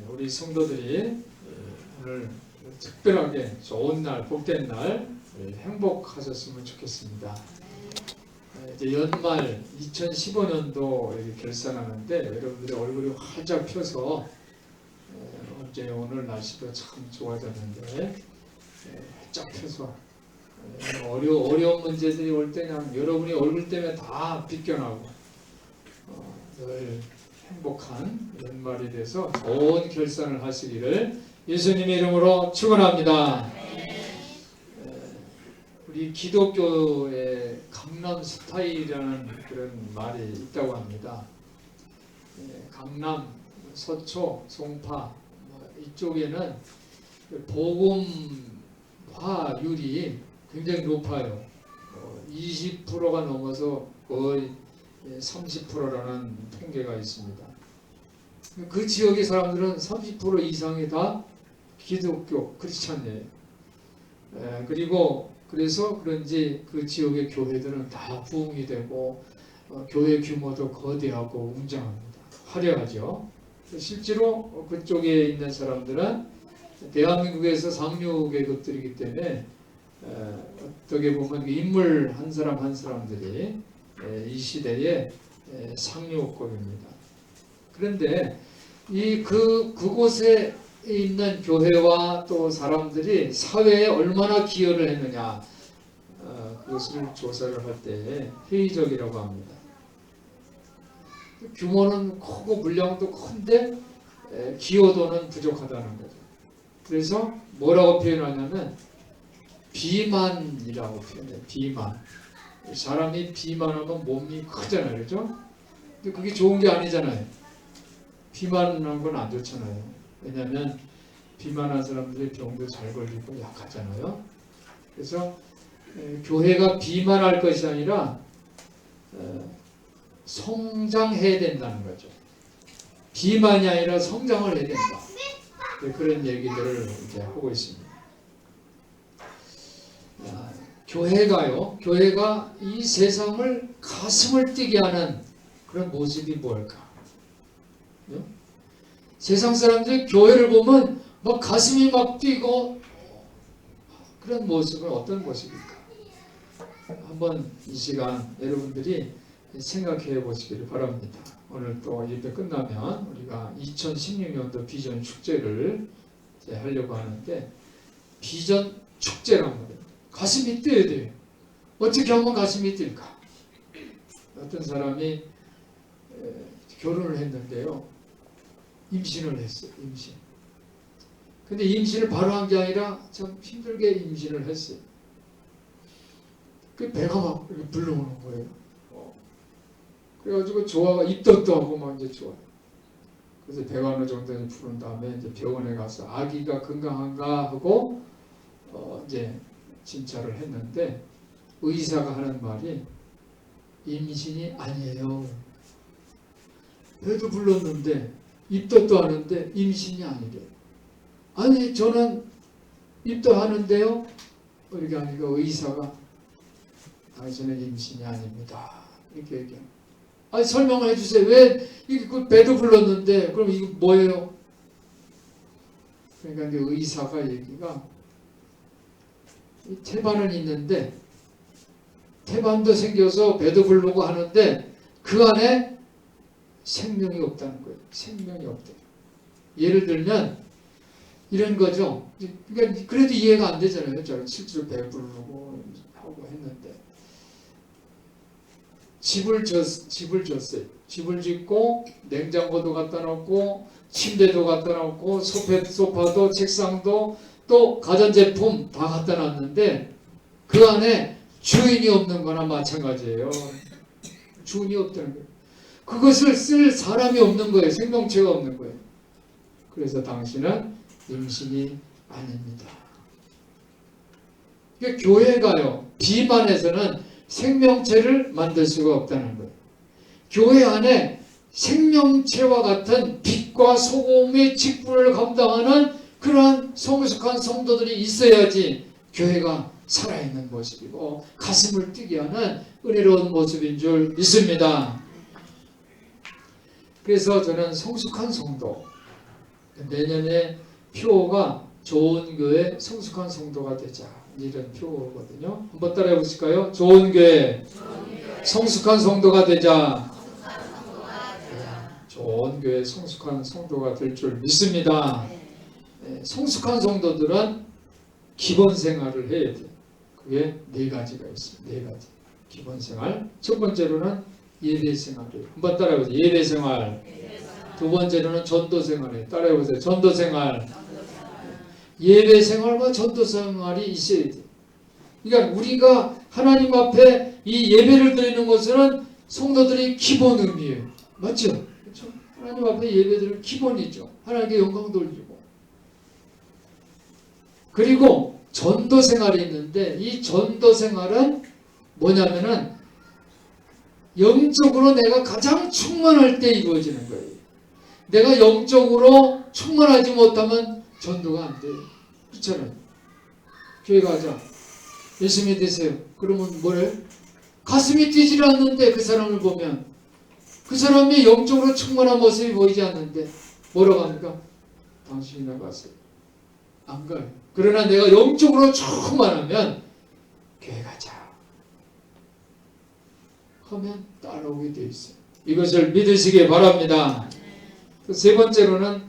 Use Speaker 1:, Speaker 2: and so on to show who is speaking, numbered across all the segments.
Speaker 1: 우리 성도들이 오늘 특별하게 좋은 날, 복된 날 행복하셨으면 좋겠습니다. 이제 연말 2015년도 이렇게 결산하는데 여러분들의 얼굴이 활짝 펴서 어제 오늘 날씨도 참 좋아졌는데 활짝 펴서 어려운 문제들이 올 때 그냥 여러분이 얼굴 때문에 다 비껴나고 늘 행복한 연말이 돼서 좋은 결산을 하시기를 예수님의 이름으로 축원합니다. 우리 기독교의 강남 스타일이라는 그런 말이 있다고 합니다. 강남, 서초, 송파 이쪽에는 복음화율이 굉장히 높아요. 20%가 넘어서 거의 30%라는 통계가 있습니다. 그 지역의 사람들은 30% 이상이 다 기독교 크리스찬이에요. 그리고 그래서 그런지 그 지역의 교회들은 다 부흥이 되고 교회 규모도 거대하고 웅장합니다. 화려하죠. 실제로 그쪽에 있는 사람들은 대한민국에서 상류 계급들이기 때문에 어떻게 보면 인물 한 사람 한 사람들이 이 시대의 상류급입니다. 그런데 그곳에 있는 교회와 또 사람들이 사회에 얼마나 기여를 했느냐, 그것을 조사를 할 때 회의적이라고 합니다. 규모는 크고 물량도 큰데 기여도는 부족하다는 거죠. 그래서 뭐라고 표현하냐면 비만이라고 표현해요. 비만. 사람이 비만하면 몸이 크잖아요, 그렇죠? 근데 그게 좋은 게 아니잖아요. 비만한 건 안 좋잖아요. 왜냐하면 비만한 사람들이 병도 잘 걸리고 약하잖아요. 그래서 교회가 비만할 것이 아니라 성장해야 된다는 거죠. 비만이 아니라 성장을 해야 된다. 그런 얘기들을 이제 하고 있습니다. 교회가 이 세상을 가슴을 뛰게 하는 그런 모습이 뭘까? 세상 사람들이 교회를 보면 막 가슴이 막 뛰고 그런 모습은 어떤 모습일까? 한번 이 시간 여러분들이 생각해 보시기를 바랍니다. 오늘 또 예배 끝나면 우리가 2016년도 비전 축제를 이제 하려고 하는데 비전 축제란 말이에요. 가슴이 뛰어야 돼요. 어떻게 하면 가슴이 뛸까? 어떤 사람이 결혼을 했는데요. 임신을 했어요. 임신. 근데 임신을 바로 한 게 아니라 참 힘들게 임신을 했어요. 그 배가 막 불러오는 거예요. 그래가지고 조화가 입덧도 하고 막 이제 좋아요. 그래서 배가 어느 정도 부른 다음에 이제 병원에 가서 아기가 건강한가 하고 이제 진찰을 했는데 의사가 하는 말이 임신이 아니에요. 배도 불렀는데 입덧도 하는데 임신이 아니래요. 아니 저는 입덧하는데요. 이렇게 하니까 의사가 당신은 임신이 아닙니다. 이렇게 얘기해요. 아니 설명을 해주세요. 왜 이게 그 배도 불렀는데 그럼 이거 뭐예요? 그러니까 이제 의사가 얘기가 태반은 있는데 태반도 생겨서 배도 부르고 하는데 그 안에 생명이 없다는 거예요. 생명이 없대요. 예를 들면 이런 거죠. 그러니까 그래도 이해가 안 되잖아요. 저는 실제로 배 부르고 하고 했는데 집을 졌어요. 집을 짓고 냉장고도 갖다 놓고 침대도 갖다 놓고 소파도 책상도 또 가전제품 다 갖다 놨는데 그 안에 주인이 없는 거나 마찬가지예요. 주인이 없다는 거예요. 그것을 쓸 사람이 없는 거예요. 생명체가 없는 거예요. 그래서 당신은 임신이 아닙니다. 그러니까 교회가요. 비만에서는 생명체를 만들 수가 없다는 거예요. 교회 안에 생명체와 같은 빛과 소금의 직분을 감당하는 그러한 성숙한 성도들이 있어야지 교회가 살아있는 모습이고 가슴을 뛰게 하는 은혜로운 모습인 줄 믿습니다. 그래서 저는 성숙한 성도, 내년에 표어가 좋은 교회 성숙한 성도가 되자, 이런 표어거든요. 한번 따라해 보실까요? 좋은 교회 성숙한 성도가 되자. 좋은 교회 성숙한 성도가 될 줄 믿습니다. 성숙한 성도들은 기본 생활을 해야 돼요. 그게 네 가지가 있어요. 네 가지. 기본 생활. 첫 번째로는 예배 생활이에요. 한번 따라해보세요. 예배 생활. 두 번째로는 전도 생활이에요. 따라해보세요. 전도 생활. 예배 생활과 전도 생활이 있어야 돼요. 그러니까 우리가 하나님 앞에 이 예배를 드리는 것은 성도들의 기본 의미예요. 맞죠? 그렇죠? 하나님 앞에 예배드리는 기본이죠. 하나님께 영광 돌리고. 그리고 전도 생활이 있는데, 이 전도 생활은 뭐냐면은 영적으로 내가 가장 충만할 때 이루어지는 거예요. 내가 영적으로 충만하지 못하면 전도가 안 돼요. 그렇잖아요. 교회 가자. 예수 믿으세요. 그러면 뭐래? 가슴이 뛰질 않는데, 그 사람을 보면 그 사람이 영적으로 충만한 모습이 보이지 않는데 뭐라고 합니까? 당신이 나가세요. 안 가요. 그러나 내가 영적으로 충만하면 교회 가자 하면 따라오게 돼 있어요. 이것을 믿으시기 바랍니다. 세 번째로는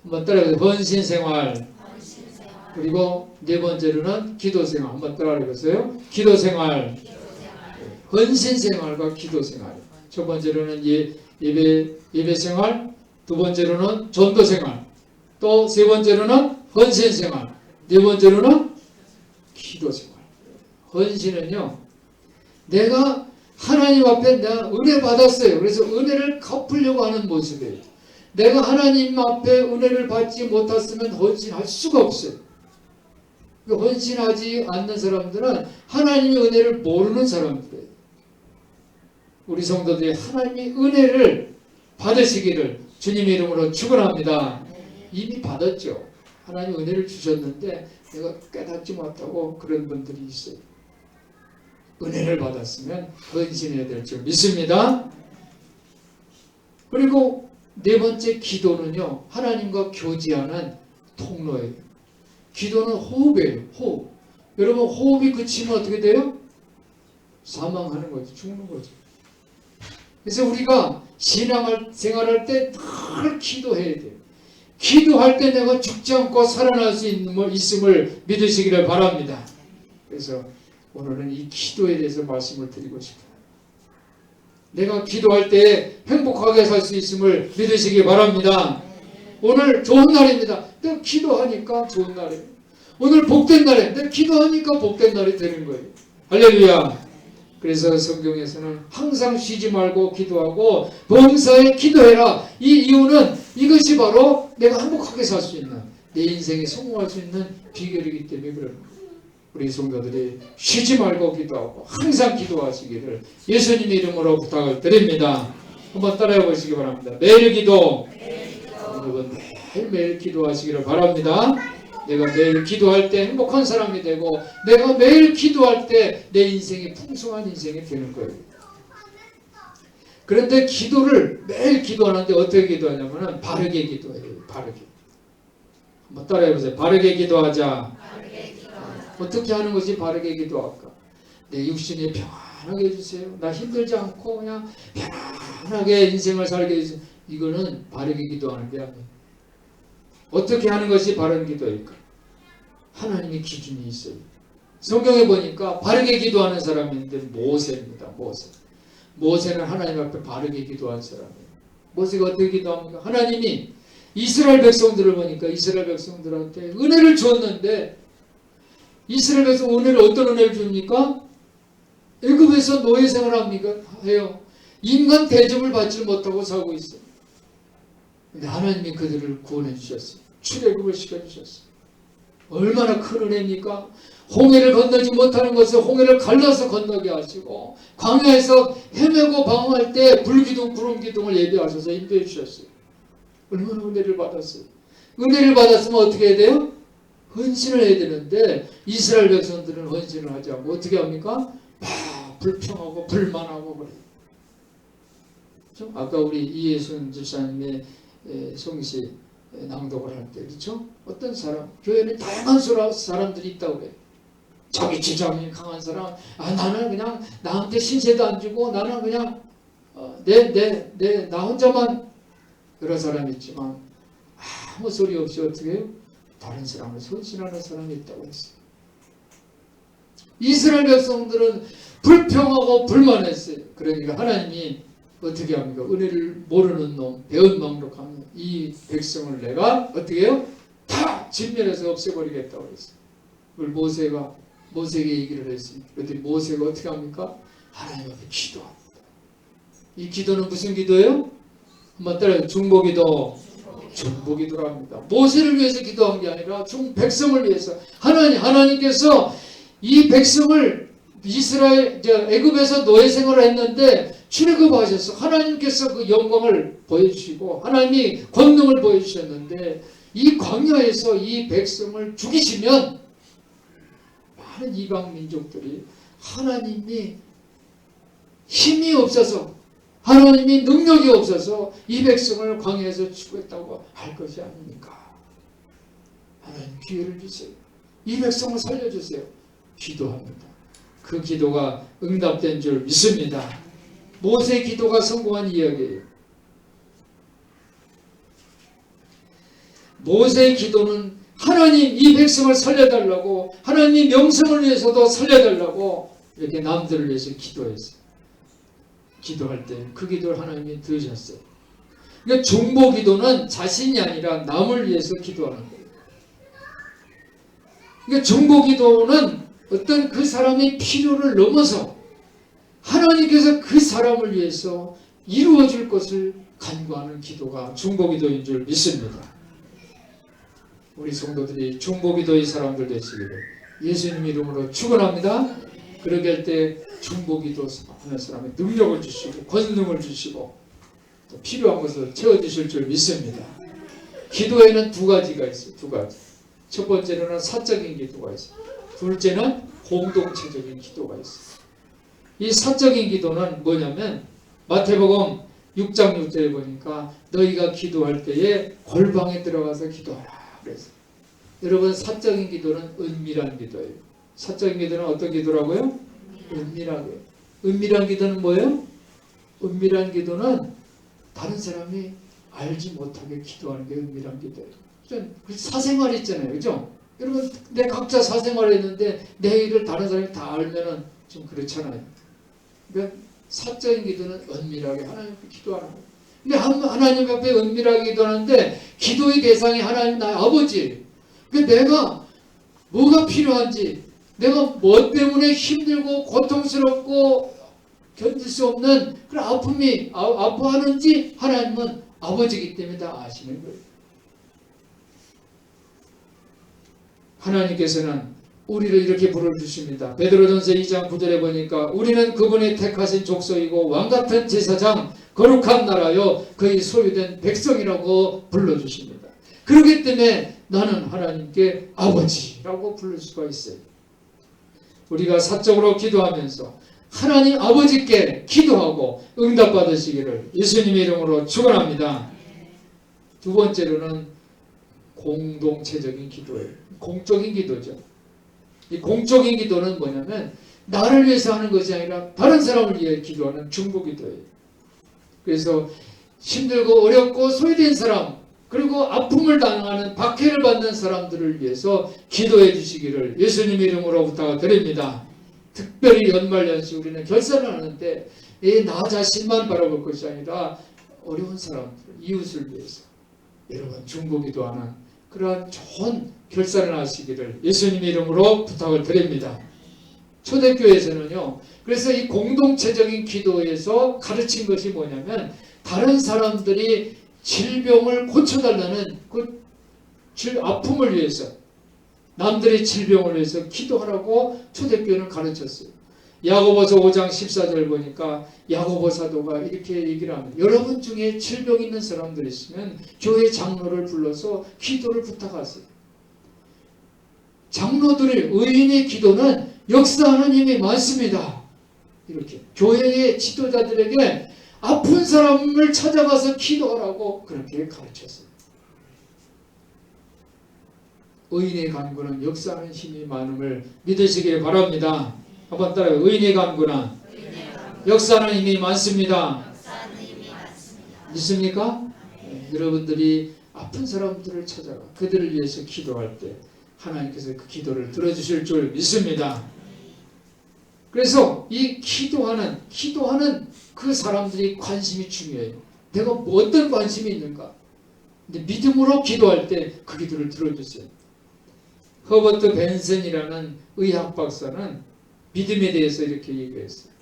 Speaker 1: 한번 따라해보세요. 헌신생활. 그리고 네 번째로는 기도생활. 한번 따라해보세요. 기도생활. 헌신생활과 기도생활. 첫 번째로는 예배생활. 두 번째로는 전도생활. 또 세 번째로는 헌신생활. 네 번째로는 기도생활. 헌신은요, 내가 하나님 앞에 내가 은혜 받았어요. 그래서 은혜를 갚으려고 하는 모습이에요. 내가 하나님 앞에 은혜를 받지 못했으면 헌신할 수가 없어요. 헌신하지 않는 사람들은 하나님의 은혜를 모르는 사람들이에요. 우리 성도들이 하나님의 은혜를 받으시기를 주님의 이름으로 축원합니다. 이미 받았죠. 하나님 은혜를 주셨는데 내가 깨닫지 못하고 그런 분들이 있어요. 은혜를 받았으면 헌신해야 될 줄 믿습니다. 그리고 네 번째, 기도는요, 하나님과 교제하는 통로예요. 기도는 호흡이에요. 호흡. 여러분, 호흡이 그치면 어떻게 돼요? 사망하는 거죠. 죽는 거죠. 그래서 우리가 신앙생활할 때 늘 기도해야 돼요. 기도할 때 내가 죽지 않고 살아날 수 있음을 믿으시기를 바랍니다. 그래서 오늘은 이 기도에 대해서 말씀을 드리고 싶어요. 내가 기도할 때 행복하게 살 수 있음을 믿으시기 바랍니다. 오늘 좋은 날입니다. 내가 기도하니까 좋은 날이에요. 오늘 복된 날에 내가 기도하니까 복된 날이 되는 거예요. 할렐루야. 그래서 성경에서는 항상 쉬지 말고 기도하고 범사에 기도해라. 이 이유는 이것이 바로 내가 행복하게 살 수 있는, 내 인생에 성공할 수 있는 비결이기 때문에 그런 거예요. 우리 성도들이 쉬지 말고 기도하고 항상 기도하시기를 예수님의 이름으로 부탁을 드립니다. 한번 따라해 보시기 바랍니다. 매일 기도. 여러분 매일매일 기도하시기를 바랍니다. 내가 매일 기도할 때 행복한 사람이 되고, 내가 매일 기도할 때 내 인생이 풍성한 인생이 되는 거예요. 그런데 기도를 매일 기도하는데 어떻게 기도하냐면 바르게 기도해요. 바르게. 한번 따라해 보세요. 바르게 기도하자. 어떻게 하는 것이 바르게 기도할까? 내 육신이 평안하게 해주세요. 나 힘들지 않고 그냥 편안하게 인생을 살게 해주세요. 이거는 바르게 기도하는 게 아니에요. 어떻게 하는 것이 바른 기도일까? 하나님의 기준이 있어요. 성경에 보니까 바르게 기도하는 사람인데 모세입니다. 모세는 하나님 앞에 바르게 기도한 사람이에요. 모세가 어떻게 기도합니까? 하나님이 이스라엘 백성들을 보니까 이스라엘 백성들한테 은혜를 주었는데, 이스라엘 백성 은혜를 어떤 은혜를 줍니까? 애굽에서 노예 생활합니까? 해요. 인간 대접을 받지 못하고 살고 있어요. 근데 하나님이 그들을 구원해 주셨어요. 출애굽을 시켜주셨어요. 얼마나 큰 은혜입니까? 홍해를 건너지 못하는 것을 홍해를 갈라서 건너게 하시고, 광야에서 헤매고 방황할 때 불기둥 구름기둥을 예비하셔서 인도해 주셨어요. 얼마나 은혜를 받았어요. 은혜를 받았으면 어떻게 해야 돼요? 헌신을 해야 되는데 이스라엘 백성들은 헌신을 하지 않고 어떻게 합니까? 불평하고 불만하고 그래요. 아까 우리 이예순 집사님의 성시 낭독을 할 때, 그렇죠? 어떤 사람, 교회는 다양한 사람들이 있다고 그래요. 자기 주장이 강한 사람, 나는 그냥 나한테 신세도 안 주고 나는 그냥 나 혼자만, 그런 사람이 있지만 아무 소리 없이 어떻게 해요? 다른 사람을 소진하는 사람이 있다고 했어요. 이스라엘 백성들은 불평하고 불만했어요. 그러니까 하나님이 어떻게 합니까? 은혜를 모르는 놈, 배은망덕한 이 백성을 내가 어떻게 해요? 다 진멸해서 없애버리겠다고 했어요. 그걸 모세에게 얘기를 했어요. 그랬더니 모세가 어떻게 합니까? 하나님 앞에 기도합니다. 이 기도는 무슨 기도예요? 한번 따라해요. 중보기도. 중보기도라 합니다. 모세를 위해서 기도한 게 아니라 백성을 위해서. 하나님께서 이 백성을 이스라엘 애굽에서 노예 생활을 했는데 출애굽하셔서 하나님께서 그 영광을 보여주시고 하나님이 권능을 보여주셨는데 이 광야에서 이 백성을 죽이시면 많은 이방 민족들이 하나님이 힘이 없어서 하나님이 능력이 없어서 이 백성을 광야에서 죽였다고 할 것이 아닙니까? 하나님 기회를 주세요. 이 백성을 살려주세요. 기도합니다. 그 기도가 응답된 줄 믿습니다. 모세의 기도가 성공한 이야기예요. 모세의 기도는 하나님 이 백성을 살려달라고, 하나님 명성을 위해서도 살려달라고 이렇게 남들을 위해서 기도했어요. 기도할 때 그 기도를 하나님이 들으셨어요. 그러니까 중보 기도는 자신이 아니라 남을 위해서 기도하는 거예요. 그러니까 중보 기도는 어떤 그 사람의 필요를 넘어서 하나님께서 그 사람을 위해서 이루어질 것을 간구하는 기도가 중보기도인 줄 믿습니다. 우리 성도들이 중보기도의 사람들 되시기를 예수님 이름으로 축원합니다. 그렇게 할 때 중보기도 하는 사람의 능력을 주시고 권능을 주시고 또 필요한 것을 채워주실 줄 믿습니다. 기도에는 두 가지가 있어요. 두 가지. 첫 번째로는 사적인 기도가 있어요. 둘째는 공동체적인 기도가 있어요. 이 사적인 기도는 뭐냐면 마태복음 6장 6절에 보니까 너희가 기도할 때에 골방에 들어가서 기도하라 그래서 여러분 사적인 기도는 은밀한 기도예요. 사적인 기도는 어떤 기도라고요? 은밀하게. 은밀한 기도는 뭐예요? 은밀한 기도는 다른 사람이 알지 못하게 기도하는 게 은밀한 기도예요. 사생활 있잖아요. 그죠? 여러분 내 각자 사생활을 했는데 내 일을 다른 사람이 다 알면은 좀 그렇잖아요. 그러니까 사적인 기도는 은밀하게 하나님 앞에 기도하는 거예요. 근데 하나님 앞에 은밀하게 기도하는데 기도의 대상이 하나님 나의 아버지. 그러니까 내가 뭐가 필요한지 내가 뭐 때문에 힘들고 고통스럽고 견딜 수 없는 그런 아픔이 아파하는지 하나님은 아버지이기 때문에 다 아시는 거예요. 하나님께서는 우리를 이렇게 불러주십니다. 베드로전서 2장 9절에 보니까 우리는 그분의 택하신 족속이고 왕같은 제사장 거룩한 나라요 그의 소유된 백성이라고 불러주십니다. 그렇기 때문에 나는 하나님께 아버지라고 부를 수가 있어요. 우리가 사적으로 기도하면서 하나님 아버지께 기도하고 응답받으시기를 예수님의 이름으로 축원합니다. 두 번째로는 공동체적인 기도예요. 공적인 기도죠. 이 공적인 기도는 뭐냐면 나를 위해서 하는 것이 아니라 다른 사람을 위해 기도하는 중보기도예요. 그래서 힘들고 어렵고 소외된 사람 그리고 아픔을 당하는 박해를 받는 사람들을 위해서 기도해 주시기를 예수님의 이름으로 부탁드립니다. 특별히 연말연시 우리는 결산을 하는데 나 자신만 바라볼 것이 아니라 어려운 사람들, 이웃을 위해서 여러분 중보기도하는 그러한 좋은 결산을 하시기를 예수님의 이름으로 부탁을 드립니다. 초대교회에서는요. 그래서 이 공동체적인 기도에서 가르친 것이 뭐냐면 다른 사람들이 질병을 고쳐달라는 그 아픔을 위해서 남들의 질병을 위해서 기도하라고 초대교회는 가르쳤어요. 야고보서 5장 14절 보니까 야고보 사도가 이렇게 얘기를 합니다. 여러분 중에 질병 있는 사람들이 있으면 교회 장로를 불러서 기도를 부탁하세요. 장로들의 의인의 기도는 역사하는 힘이 많습니다. 이렇게 교회의 지도자들에게 아픈 사람을 찾아가서 기도하라고 그렇게 가르쳤어요. 의인의 간구는 역사하는 힘이 많음을 믿으시길 바랍니다. 한번 따라해요. 의인의 간구는 역사하는 힘이 많습니다. 믿습니까? 네, 여러분들이 아픈 사람들을 찾아가 그들을 위해서 기도할 때 하나님께서 그 기도를 들어주실 줄 믿습니다. 그래서 이 기도하는 그 사람들이 관심이 중요해요. 내가 뭐 어떤 관심이 있는가? 근데 믿음으로 기도할 때 그 기도를 들어주세요. 허버트 벤슨이라는 의학 박사는 믿음에 대해서 이렇게 얘기했어요.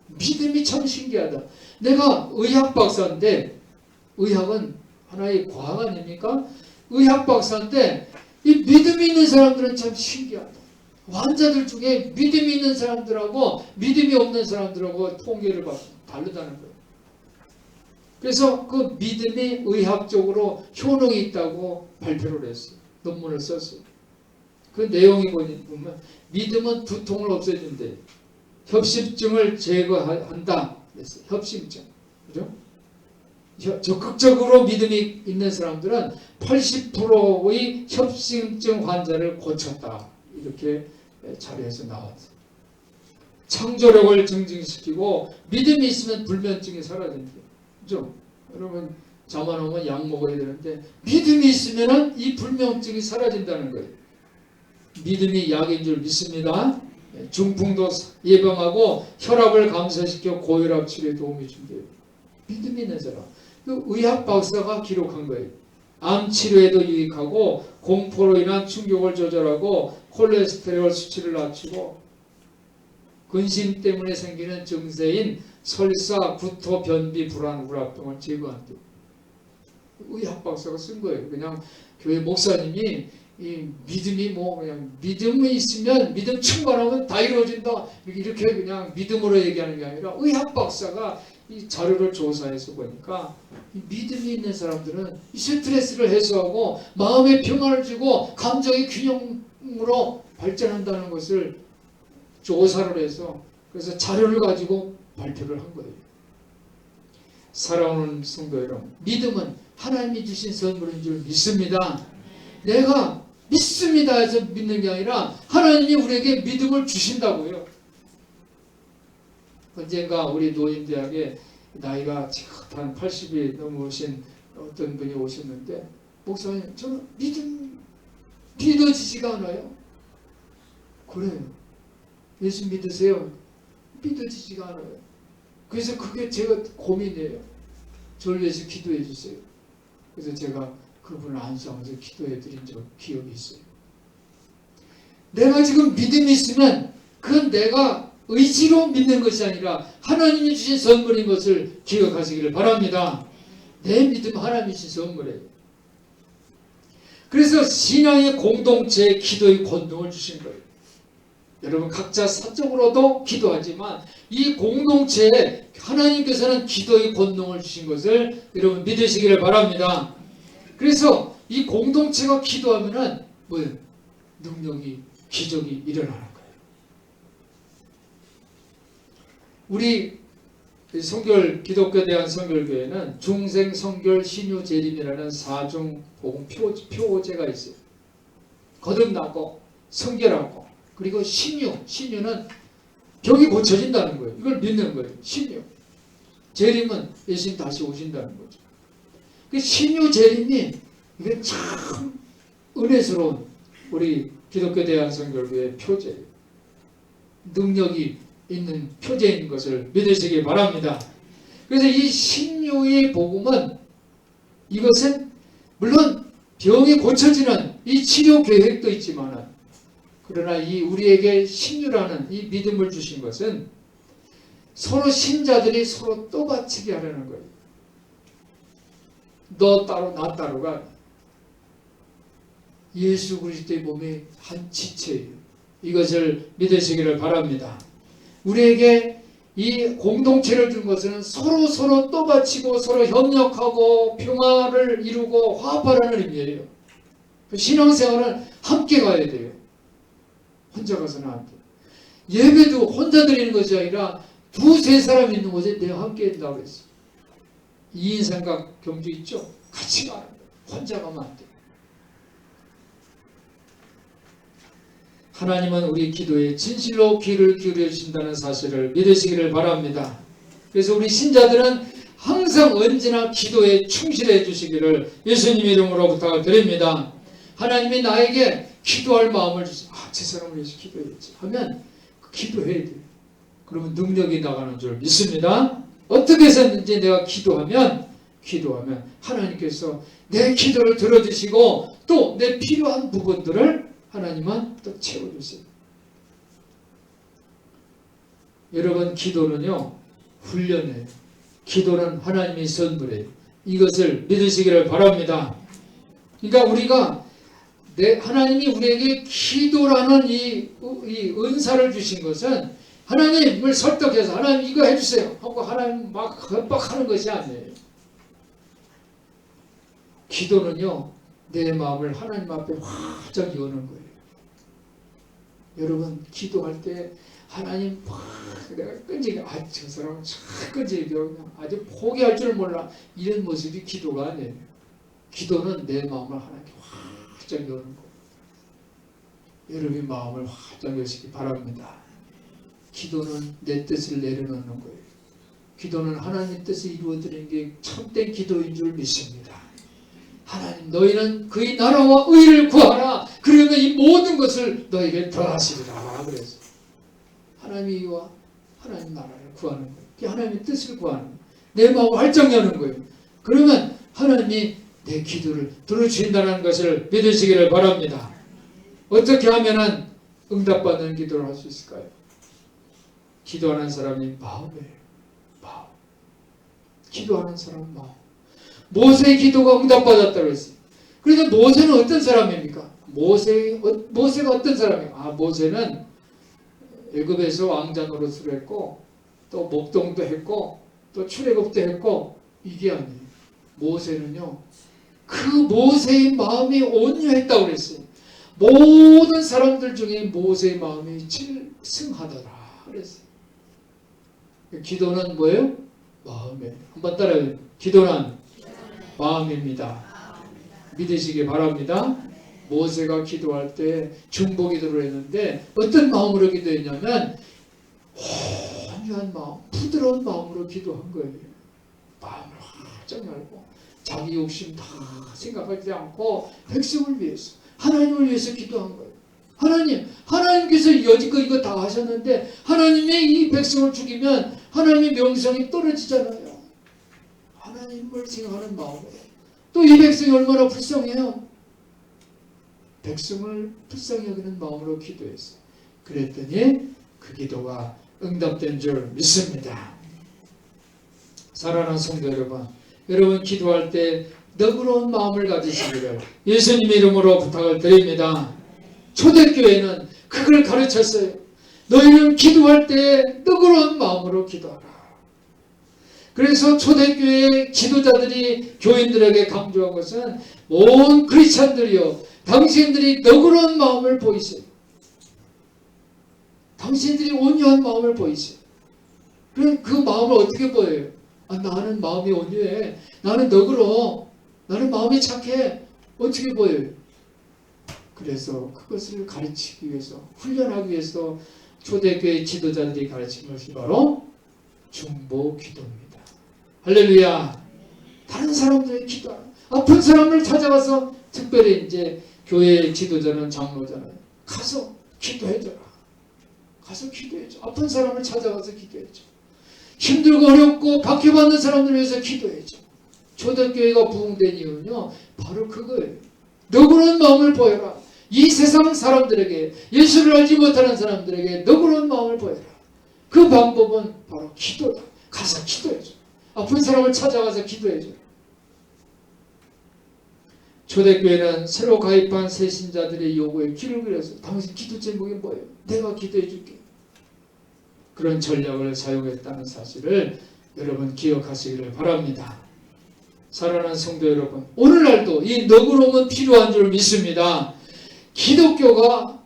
Speaker 1: 믿음이 참 신기하다. 내가 의학 박사인데, 의학은 하나의 과학 아닙니까? 의학 박사인데 이 믿음이 있는 사람들은 참 신기하다. 환자들 중에 믿음이 있는 사람들하고 믿음이 없는 사람들하고 통계를 다르다는 거예요. 그래서 그 믿음이 의학적으로 효능이 있다고 발표를 했어요. 논문을 썼어요. 그 내용이 보면 믿음은 두통을 없애준대. 협심증을 제거한다. 그랬어요. 협심증. 그죠? 적극적으로 믿음이 있는 사람들은 80%의 협심증 환자를 고쳤다. 이렇게 자료에서 나왔어요. 창조력을 증진시키고 믿음이 있으면 불면증이 사라진대요. 그죠? 여러분 잠 안 오면 약 먹어야 되는데 믿음이 있으면 이 불면증이 사라진다는 거예요. 믿음이 약인 줄 믿습니다. 중풍도 예방하고 혈압을 감소시켜 고혈압 치료에 도움이 준대요. 믿음이 있는 사람. 그 의학 박사가 기록한 거예요. 암 치료에도 유익하고 공포로 인한 충격을 조절하고 콜레스테롤 수치를 낮추고 근심 때문에 생기는 증세인 설사, 구토, 변비, 불안, 우락 등을 제거한대요. 의학 박사가 쓴 거예요. 그냥 교회 목사님이 이 믿음이 그냥 믿음이 있으면 믿음 충만하면 다 이루어진다 이렇게 그냥 믿음으로 얘기하는 게 아니라 의학 박사가 이 자료를 조사해서 보니까 이 믿음이 있는 사람들은 이 스트레스를 해소하고 마음의 평안을 주고 감정의 균형으로 발전한다는 것을 조사를 해서 그래서 자료를 가지고 발표를 한 거예요. 사랑하는 성도 여러분, 믿음은 하나님이 주신 선물인 줄 믿습니다. 내가 믿습니다 해서 믿는 게 아니라 하나님이 우리에게 믿음을 주신다고요. 언젠가 우리 노인대학에 나이가 한 80이 넘으신 어떤 분이 오셨는데 목사님 저는 믿어지지가 않아요. 그래요. 예수 믿으세요? 믿어지지가 않아요. 그래서 그게 제가 고민이에요. 저를 위해서 기도해 주세요. 그래서 제가 그분을 안수하면서 기도해 드린 기억이 있어요. 내가 지금 믿음이 있으면 그건 내가 의지로 믿는 것이 아니라 하나님이 주신 선물인 것을 기억하시기를 바랍니다. 내 믿음 하나님이 주신 선물이에요. 그래서 신앙의 공동체에 기도의 권능을 주신 거예요. 여러분 각자 사적으로도 기도하지만 이 공동체에 하나님께서는 기도의 권능을 주신 것을 여러분 믿으시기를 바랍니다. 그래서 이 공동체가 기도하면은 뭐예요? 능력이 기적이 일어나는 거예요. 우리 기독교 대한성결교회는 중생, 성결, 신유, 재림이라는 4중 복음 표제가 있어요. 거듭나고 성결하고 그리고 신유는 병이 고쳐진다는 거예요. 이걸 믿는 거예요. 신유. 재림은 예수님 다시 오신다는 거죠. 그 신유 재림이 이게 참 은혜스러운 우리 기독교 대한성결교회의 표제예요. 능력이 있는 표제인 것을 믿으시기 바랍니다. 그래서 이 신유의 복음은 이것은 물론 병이 고쳐지는 이 치료 계획도 있지만 그러나 이 우리에게 신유라는 이 믿음을 주신 것은 서로 신자들이 서로 떠받치게 하려는 거예요. 너 따로 나 따로가 예수 그리스도의 몸의 한 지체예요. 이것을 믿으시기를 바랍니다. 우리에게 이 공동체를 준 것은 서로 떠받치고 서로 협력하고 평화를 이루고 화합하라는 의미예요. 신앙생활은 함께 가야 돼요. 혼자 가서는 안 돼요. 예배도 혼자 드리는 것이 아니라 두세 사람 있는 곳에 내가 함께 한다고 했어요. 2인 삼각 경주 있죠? 같이 가는 거예요. 혼자 가면 안 돼요. 하나님은 우리 기도에 진실로 귀를 기울여 주신다는 사실을 믿으시기를 바랍니다. 그래서 우리 신자들은 항상 언제나 기도에 충실해 주시기를 예수님의 이름으로 부탁을 드립니다. 하나님이 나에게 기도할 마음을 주시면 제 사람을 위해서 기도해야지 하면 기도해야 돼요. 그러면 능력이 나가는 줄 믿습니다. 어떻게 해서든지 내가 기도하면 하나님께서 내 기도를 들어주시고 또 내 필요한 부분들을 하나님은 또 채워주세요. 여러분, 기도는요 훈련이에요. 기도는 하나님의 선물이에요. 이것을 믿으시기를 바랍니다. 그러니까 우리가 하나님이 우리에게 기도라는 이 은사를 주신 것은 하나님을 설득해서 하나님 이거 해주세요 하고 하나님 막 협박하는 것이 아니에요. 기도는요 내 마음을 하나님 앞에 활짝 여는 거예요. 여러분, 기도할 때 하나님 내가 끈질기게 저 사람은 참 끈질기게 그냥 아주 포기할 줄 몰라 이런 모습이 기도가 아니에요. 기도는 내 마음을 하나님께 활짝 여는 거예요. 여러분의 마음을 활짝 여시기 바랍니다. 기도는 내 뜻을 내려놓는 거예요. 기도는 하나님 뜻을 이루어드리는 게 참된 기도인 줄 믿습니다. 하나님, 너희는 그의 나라와 의를 구하라. 그러면 이 모든 것을 너에게 더하시리라. 그래서 하나님과 하나님 나라를 구하는 거예요. 하나님의 뜻을 구하는 거예요. 내 마음을 활짝 여는 거예요. 그러면 하나님이 내 기도를 들어주신다는 것을 믿으시기를 바랍니다. 어떻게 하면 응답받는 기도를 할 수 있을까요? 기도하는 사람이 마음이에요. 마음. 기도하는 사람은 마음. 모세의 기도가 응답받았다고 했어요. 그래서 모세는 어떤 사람입니까? 모세가 어떤 사람이에요? 모세는 애굽에서 왕자 노릇을 했고 또 목동도 했고 또 출애굽도 했고 이게 아니에요. 모세는요 그 모세의 마음이 온유했다고 그랬어요. 모든 사람들 중에 모세의 마음이 제일 승하더라 그랬어요. 기도는 뭐예요? 마음이에요. 한번 따라해요. 기도는 마음입니다. 믿으시기 바랍니다. 모세가 기도할 때 중보 기도를 했는데 어떤 마음으로 기도했냐면 온유한 마음, 부드러운 마음으로 기도한 거예요. 마음을 활짝 열고 자기 욕심 다 생각하지 않고 백성을 위해서, 하나님을 위해서 기도한 거예요. 하나님께서 여지껏 이거 다 하셨는데 하나님이 이 백성을 죽이면 하나님의 명성이 떨어지잖아요. 하나님을 생각하는 마음으로. 또 이 백성이 얼마나 불쌍해요. 백성을 불쌍히 여기는 마음으로 기도했어요. 그랬더니 그 기도가 응답된 줄 믿습니다. 사랑하는 성도 여러분 기도할 때 너그러운 마음을 가지시기를 예수님의 이름으로 부탁을 드립니다. 초대교회는 그걸 가르쳤어요. 너희는 기도할 때 너그러운 마음으로 기도하라. 그래서 초대교회 지도자들이 교인들에게 강조한 것은 온 크리스찬들이요, 당신들이 너그러운 마음을 보이세요. 당신들이 온유한 마음을 보이세요. 그럼 그 마음을 어떻게 보여요? 나는 마음이 온유해. 나는 너그러워. 나는 마음이 착해. 어떻게 보여요? 그래서 그것을 가르치기 위해서, 훈련하기 위해서 초대교회 지도자들이 가르친 것이 바로 중보 기도입니다. 할렐루야. 다른 사람들의 기도, 아픈 사람을 찾아가서, 특별히 이제 교회 지도자는 장로잖아요. 가서 기도해줘라. 가서 기도해줘. 아픈 사람을 찾아가서 기도해줘. 힘들고 어렵고 박해받는 사람들을 위해서 기도해줘. 초대교회가 부흥된 이유는요 바로 그거예요. 너그러운 마음을 보여라. 이 세상 사람들에게, 예수를 알지 못하는 사람들에게 너그러운 마음을 보여라. 그 방법은 바로 기도다. 가서 기도해줘. 아픈 사람을 찾아가서 기도해줘. 초대교회는 새로 가입한 새 신자들의 요구에 귀를 기울여서 당신 기도 제목이 뭐예요? 내가 기도해 줄게. 그런 전략을 사용했다는 사실을 여러분 기억하시기를 바랍니다. 사랑하는 성도 여러분, 오늘날도 이 너그러움은 필요한 줄 믿습니다. 기독교가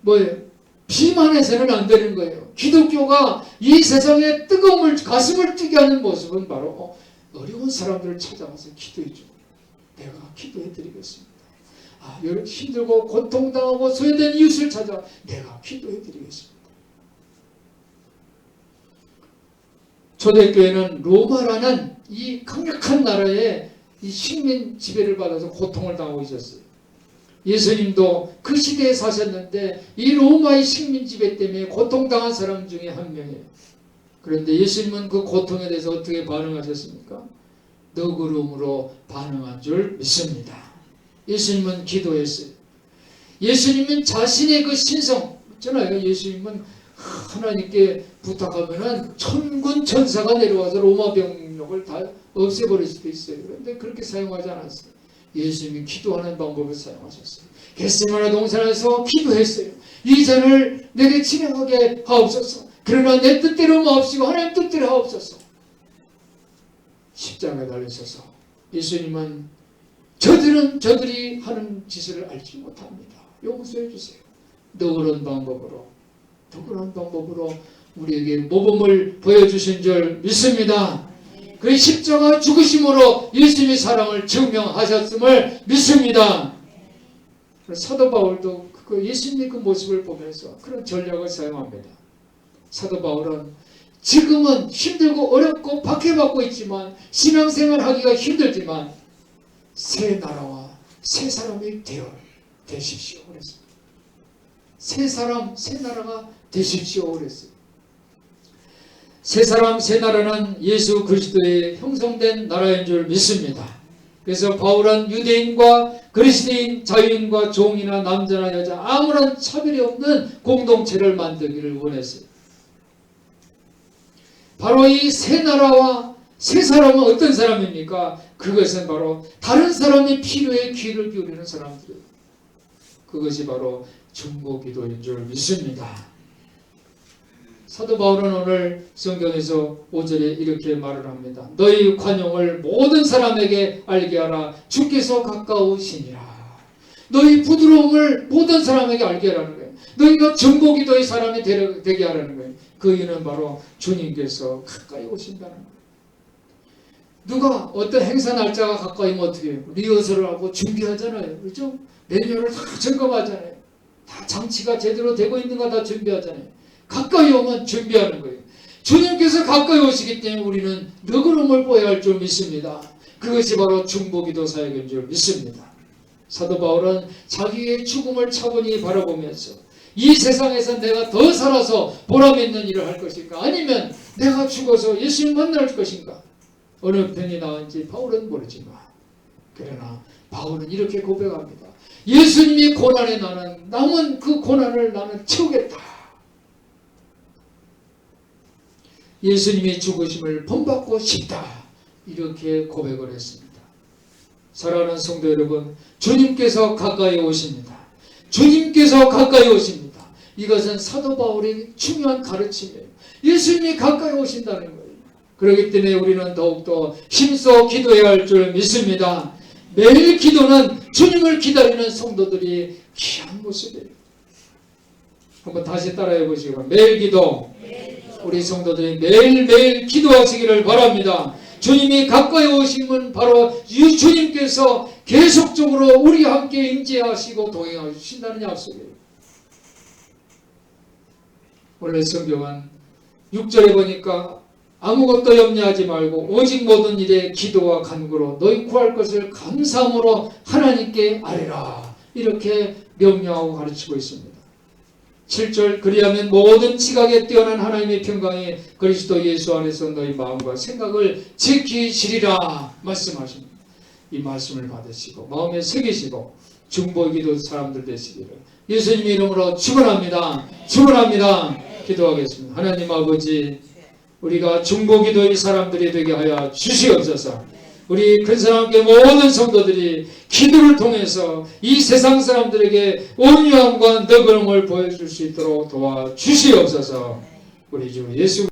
Speaker 1: 뭐예요? 비만 해서는 안 되는 거예요. 기독교가 이 세상에 뜨거움을, 가슴을 뛰게 하는 모습은 바로 어려운 사람들을 찾아가서 기도해 주고 내가 기도해 드리겠습니다. 힘들고 고통당하고 소외된 이웃을 찾아 내가 기도해드리겠습니다. 초대교회는 로마라는 이 강력한 나라의 이 식민 지배를 받아서 고통을 당하고 있었어요. 예수님도 그 시대에 사셨는데 이 로마의 식민 지배 때문에 고통당한 사람 중에 한 명이에요. 그런데 예수님은 그 고통에 대해서 어떻게 반응하셨습니까? 너그러움으로 반응한 줄 믿습니다. 예수님은 기도했어요. 예수님은 자신의 그 신성 있잖아요. 예수님은 하나님께 부탁하면은 천군 천사가 내려와서 로마 병력을 다 없애버릴 수도 있어요. 그런데 그렇게 사용하지 않았어요. 예수님이 기도하는 방법을 사용하셨어요. 겟세마네 동산에서 기도했어요. 이 잔을 내게 진행하게 하옵소서. 그러나 내 뜻대로 마옵시고 하나님 뜻대로 하옵소서. 십자가에 달리셔서 예수님은 저들이 하는 짓을 알지 못합니다. 용서해 주세요. 너그러운 방법으로 우리에게 모범을 보여주신 줄 믿습니다. 그 십자가 죽으심으로 예수님의 사랑을 증명하셨음을 믿습니다. 사도 바울도 예수님의 그 모습을 보면서 그런 전략을 사용합니다. 사도 바울은 지금은 힘들고 어렵고 박해받고 있지만 신앙생활 하기가 힘들지만 새 나라와 새 사람이 되십시오 그랬습니다. 새 사람, 새 나라가 되십시오 그랬어요. 새 사람, 새 나라는 예수 그리스도의 형성된 나라인 줄 믿습니다. 그래서 바울은 유대인과 그리스도인, 자유인과 종이나 남자나 여자 아무런 차별이 없는 공동체를 만들기를 원했어요. 바로 이 새 나라와 새 사람은 어떤 사람입니까? 그것은 바로 다른 사람의 필요에 귀를 기울이는 사람들이에요. 그것이 바로 중보기도인 줄 믿습니다. 사도 바울은 오늘 성경에서 5절에 이렇게 말을 합니다. 너희 관용을 모든 사람에게 알게 하라. 주께서 가까우시니라. 너희 부드러움을 모든 사람에게 알게 하라는 거예요. 너희가 중보기도의 사람이 되게 하라는 거예요. 그 이유는 바로 주님께서 가까이 오신다는 거예요. 누가 어떤 행사 날짜가 가까이 오면 어떻게 해요? 리허설을 하고 준비하잖아요. 그렇죠? 메뉴를 다 점검하잖아요. 다 장치가 제대로 되고 있는가 다 준비하잖아요. 가까이 오면 준비하는 거예요. 주님께서 가까이 오시기 때문에 우리는 너그러움을 보여야 할 줄 믿습니다. 그것이 바로 중보기도 사역인 줄 믿습니다. 사도 바울은 자기의 죽음을 차분히 바라보면서 이 세상에서 내가 더 살아서 보람 있는 일을 할 것인가 아니면 내가 죽어서 예수님 만날 것인가 어느 편이 나은지 바울은 모르지만 그러나 바울은 이렇게 고백합니다. 예수님이 고난에 남은 그 고난을 나는 채우겠다. 예수님이 죽으심을 본받고 싶다. 이렇게 고백을 했습니다. 사랑하는 성도 여러분, 주님께서 가까이 오십니다. 주님께서 가까이 오십니다. 이것은 사도 바울의 중요한 가르침이에요. 예수님이 가까이 오신다는 거예요. 그렇기 때문에 우리는 더욱더 힘써 기도해야 할 줄 믿습니다. 매일 기도는 주님을 기다리는 성도들이 귀한 모습이에요. 한번 다시 따라해 보시고 매일 기도 우리 성도들이 매일매일 기도하시기를 바랍니다. 주님이 가까이 오시면 바로 주님께서 계속적으로 우리와 함께 임재하시고 동행하신다는 약속이에요. 원래 성경은 6절에 보니까 아무것도 염려하지 말고 오직 모든 일에 기도와 간구로 너희 구할 것을 감사함으로 하나님께 아뢰라. 이렇게 명령하고 가르치고 있습니다. 7절 그리하면 모든 지각에 뛰어난 하나님의 평강이 그리스도 예수 안에서 너희 마음과 생각을 지키시리라 말씀하십니다. 이 말씀을 받으시고 마음에 새기시고 중보기도 사람들 되시기를 예수님의 이름으로 축원합니다. 축원합니다. 기도하겠습니다. 하나님 아버지 우리가 중보기도의 사람들이 되게 하여 주시옵소서. 우리 큰사랑교회 모든 성도들이 기도를 통해서 이 세상 사람들에게 온유함과 너그러움을 보여줄 수 있도록 도와주시옵소서. 우리 주 예수